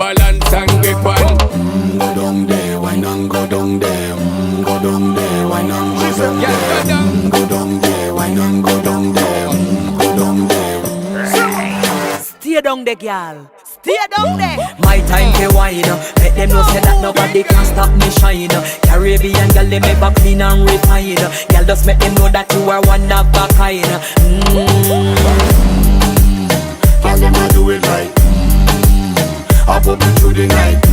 balance and grip on. Go down there, why not go down there? Go down there, why not go down there? Go down there, why not go down there? Go down there. Stay down there, girl. Stay down there. My time to wine. Let them know say that nobody can stop me shine. Caribbean girl, they make back clean and refine. Girl, just make them know that you are one of a kind. Girl, them a do it right. I pop it through the night.